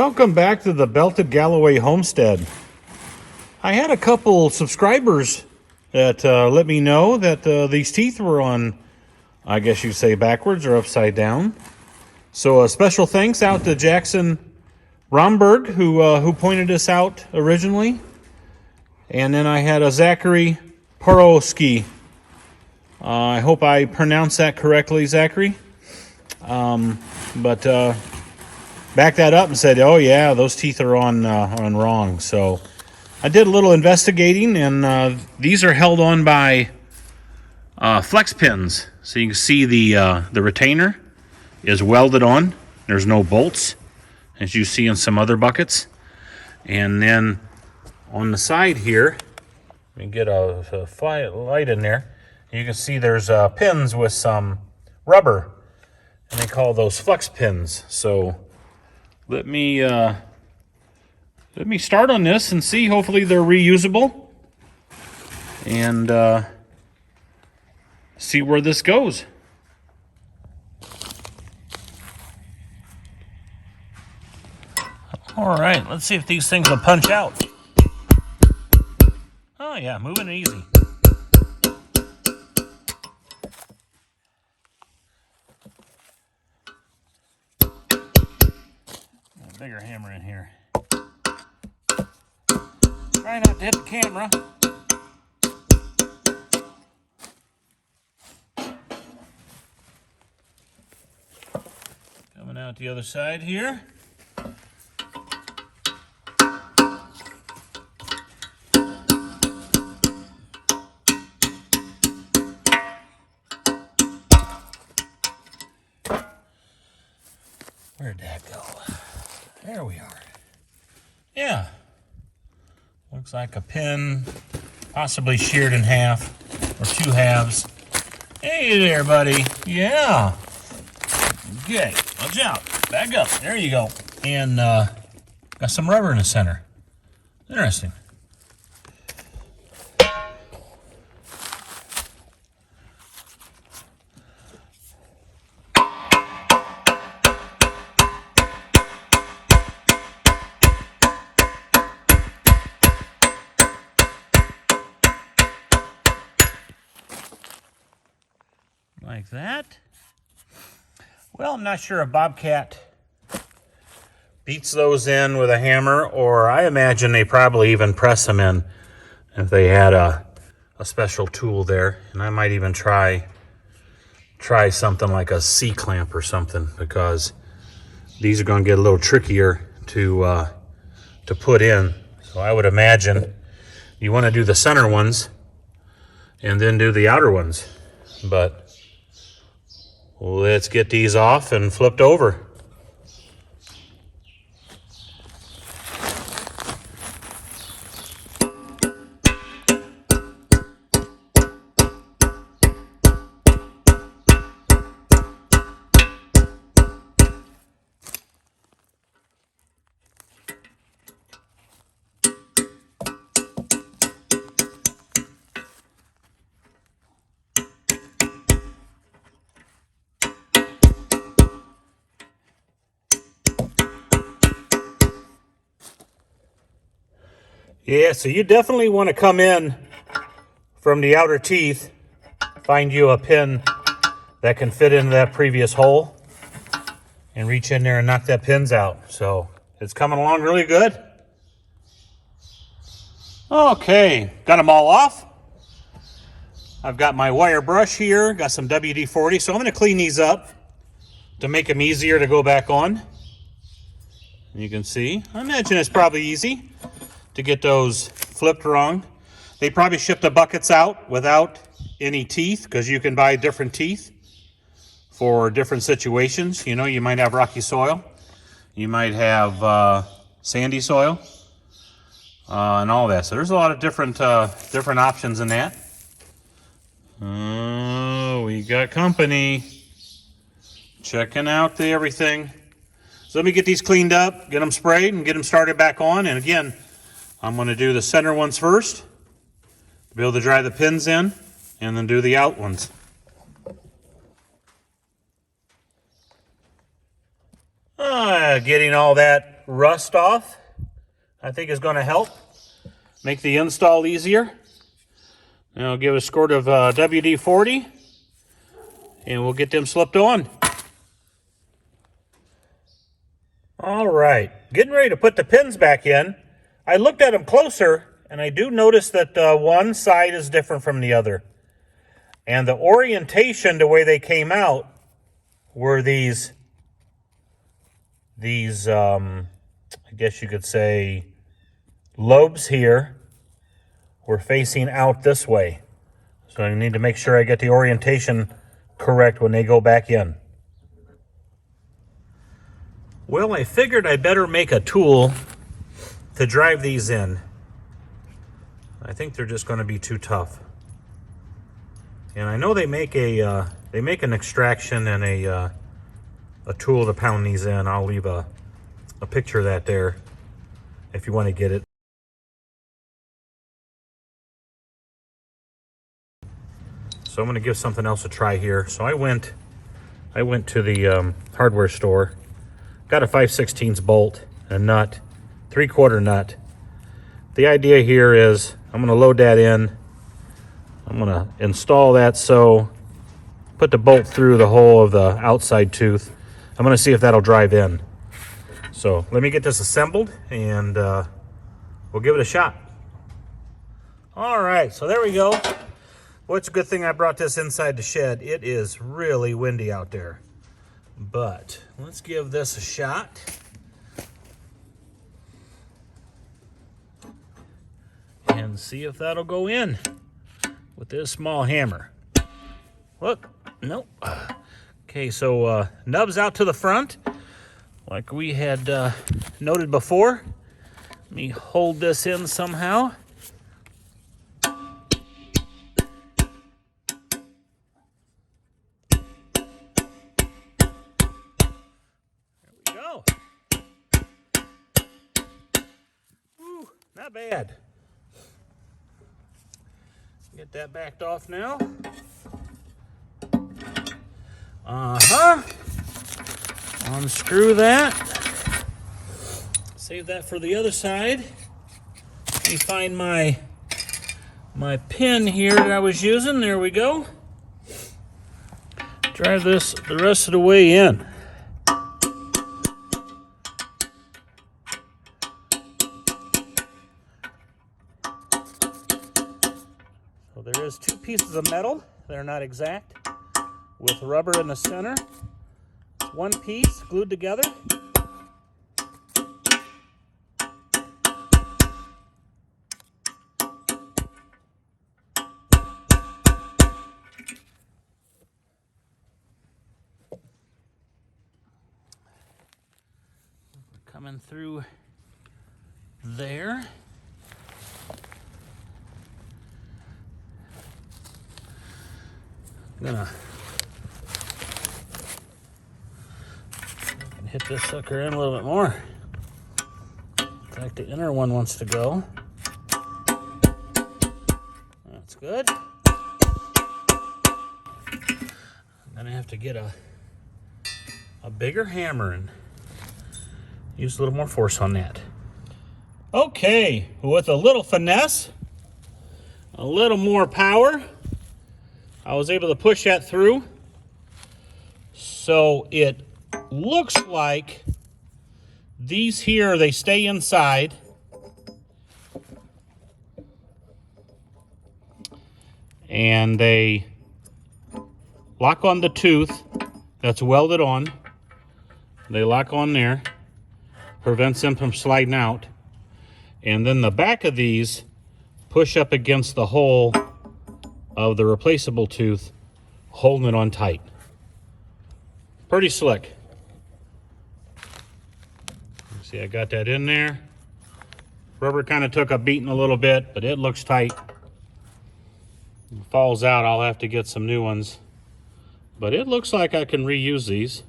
Welcome back to the belted Galloway Homestead. I had a couple subscribers that let me know that these teeth were on, I guess you'd say, backwards or upside down. So a special thanks out to Jackson Romberg, who pointed this out originally. And then I had a Zachary Porowski. I hope I pronounced that correctly, Zachary. But backed that up and said, oh yeah, those teeth are on wrong. So I did a little investigating, and these are held on by flex pins. So you can see the retainer is welded on. There's no bolts, as you see in some other buckets. And then on the side here, let me get a light in there. You can see there's pins with some rubber, and they call those flex pins. So let me start on this and see. Hopefully they're reusable, and see where this goes. All right, let's see if these things will punch out. Oh yeah, moving easy. A bigger hammer in here. Try not to hit the camera. Coming out the other side here. Where'd that go? There we are. Yeah. Looks like a pin, possibly sheared in half, or two halves. Hey there, buddy. Yeah. Okay, watch out. Back up. There you go. And got some rubber in the center. Interesting. Like that. Well, I'm not sure if Bobcat beats those in with a hammer, or I imagine they probably even press them in if they had a special tool there. And I might even try something like a C-clamp or something, because these are going to get a little trickier to put in. So I would imagine you want to do the center ones and then do the outer ones. But let's get these off and flipped over. Yeah, so you definitely want to come in from the outer teeth, find you a pin that can fit into that previous hole, and reach in there and knock that pins out. So it's coming along really good. Okay, got them all off. I've got my wire brush here, got some WD-40, so I'm going to clean these up to make them easier to go back on. You can see, I imagine it's probably easy to get those flipped wrong. They probably ship the buckets out without any teeth, because you can buy different teeth for different situations. You know, you might have rocky soil, you might have sandy soil, and all that. So there's a lot of different options in that. Oh, we got company checking out everything. So let me get these cleaned up, get them sprayed, and get them started back on. And again, I'm going to do the center ones first to be able to drive the pins in, and then do the out ones. Getting all that rust off, I think is going to help make the install easier. And I'll give a squirt of WD-40 and we'll get them slipped on. All right, getting ready to put the pins back in. I looked at them closer and I do notice that one side is different from the other. And the orientation, the way they came out, were these I guess you could say, lobes here were facing out this way. So I need to make sure I get the orientation correct when they go back in. Well, I figured I better make a tool to drive these in. I think they're just going to be too tough. And I know they make an extraction and a tool to pound these in. I'll leave a picture of that there if you want to get it. So I'm going to give something else a try here. So I went to the hardware store, got a 5/16 bolt, a nut, 3/4 nut. The idea here is I'm going to load that in. I'm going to install that, so put the bolt through the hole of the outside tooth. I'm going to see if that'll drive in. So let me get this assembled and we'll give it a shot. All right, so there we go. Well, it's a good thing I brought this inside the shed. It is really windy out there. But let's give this a shot. And see if that'll go in with this small hammer. Look, nope. Okay, so nubs out to the front, like we had noted before. Let me hold this in somehow. There we go. Woo, not bad. Get that backed off now. Unscrew that. Save that for the other side. Let me find my pin here that I was using. There we go. Drive this the rest of the way in. So there is 2 pieces of metal. They're not exact, with rubber in the center. It's 1 piece glued together. Coming through there. I'm gonna hit this sucker in a little bit more. In fact, the inner one wants to go. That's good. I'm gonna have to get a bigger hammer and use a little more force on that. Okay, with a little finesse, a little more power, I was able to push that through. So it looks like these here, they stay inside. And they lock on the tooth that's welded on. They lock on there, prevents them from sliding out. And then the back of these push up against the hole of the replaceable tooth, holding it on tight. Pretty slick. See, I got that in there. Rubber kind of took a beating a little bit, but it looks tight. If it falls out, I'll have to get some new ones. But it looks like I can reuse these.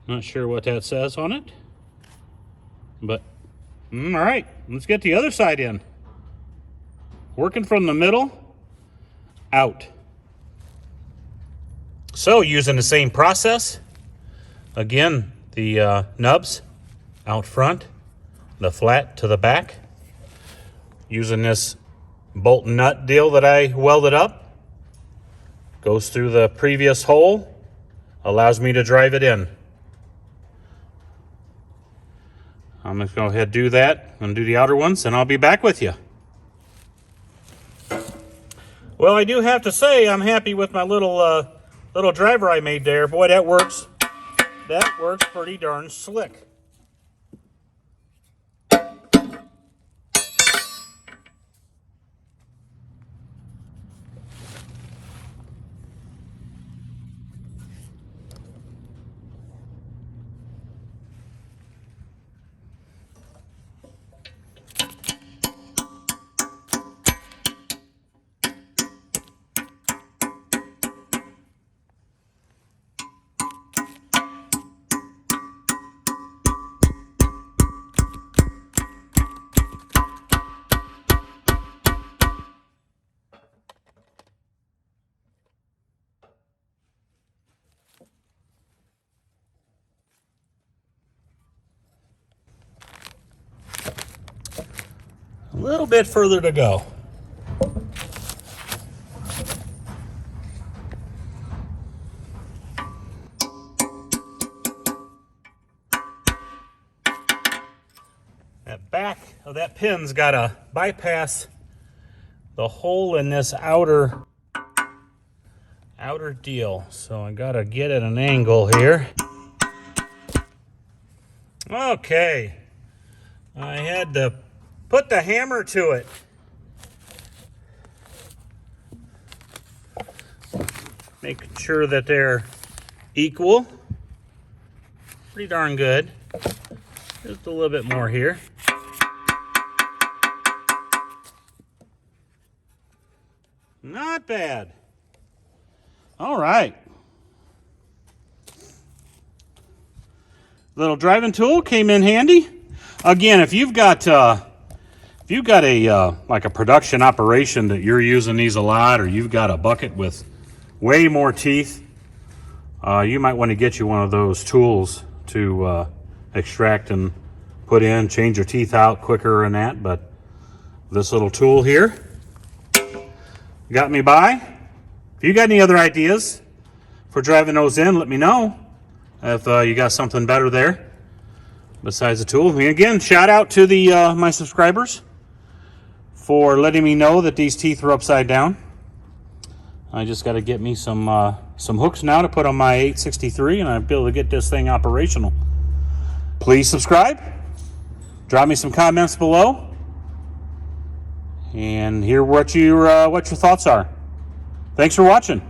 Not sure what that says on it, but all right, let's get the other side in. Working from the middle, out. So using the same process, again, the nubs out front, the flat to the back. Using this bolt and nut deal that I welded up, goes through the previous hole, allows me to drive it in. I'm going to go ahead and do that and do the outer ones, and I'll be back with you. Well, I do have to say I'm happy with my little driver I made there. Boy, that works. That works pretty darn slick. A little bit further to go. That back of that pin's got to bypass the hole in this outer deal. So I got to get at an angle here. Okay. I had to put the hammer to it. Making sure that they're equal. Pretty darn good. Just a little bit more here. Not bad. All right. Little driving tool came in handy. Again, if you've got a like a production operation that you're using these a lot, or you've got a bucket with way more teeth, you might want to get you one of those tools to extract and put in, change your teeth out quicker and that. But this little tool here got me by. If you got any other ideas for driving those in, let me know if you got something better there besides the tool. And again, shout out to the my subscribers for letting me know that these teeth are upside down. I just got to get me some hooks now to put on my 863, and I'll be able to get this thing operational. Please subscribe. Drop me some comments below, and hear what your thoughts are. Thanks for watching.